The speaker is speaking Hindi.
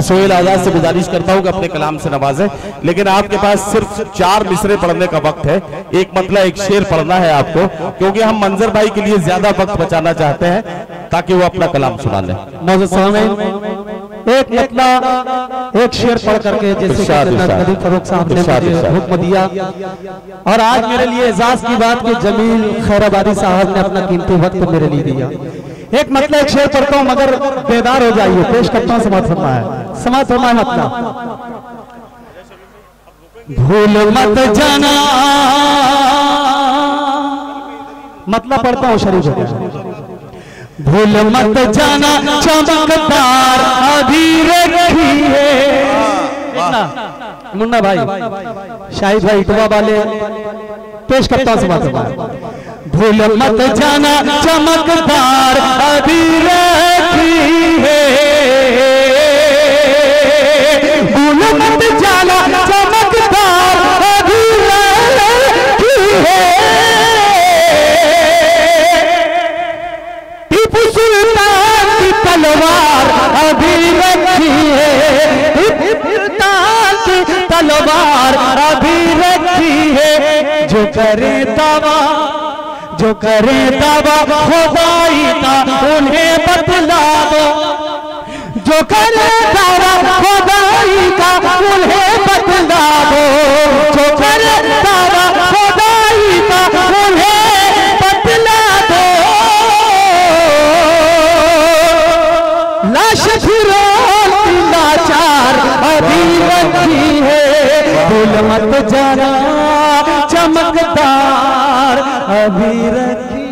सोहेल आजाद से गुजारिश करता हूं कि अपने कलाम से नवाजें, लेकिन आपके पास सिर्फ 4 मिसरे पढ़ने का वक्त है। एक मतलब एक शेर पढ़ना है आपको, क्योंकि हम मंजर भाई के लिए ज्यादा वक्त बचाना चाहते हैं ताकि वो अपना कलाम सुना लें। एक मतलब एक शेर पढ़ करके जैसे नदीम फरूक साहब ने मुझे हुक्म दिया, और आज मेरे लिए एजाज की बात कि जमील खैराबादी साहब ने अपना कीमती वक्त मेरे लिए दिया। एक मतलब एक शेर पढ़ता हूँ मगर बेदार हो जाइए, पेश करता हूँ समाज फरमाए, समाज फरमाए। भूल मत जाना, मतलब पढ़ता हूँ शरीफ हो गया। भूल मत जाना चमकदार अभी रखी है। मुन्ना भाई, शाहिद भाई, इटवा वाले, पेश करता हूँ समाज फरमाए। भूल मत जाना चमकदार अभी रखी है, भूल मत जाना चमकदार अभी रखी है। टीपू सुल्तान की तलवार अभी रखी है, टीपू सुल्तान की तलवार अभी रखी है। जो करे दावा, जो करे दावा खुदाई का उन्हें बतला दो, जो करे दावा खुदाई का उन्हें बतला दो, जो करे दावा खुदाई का उन्हें बतला दो। लाश फिरोती लाचार अभी रखी है, भूल मत जाना चमकदार अभी रखी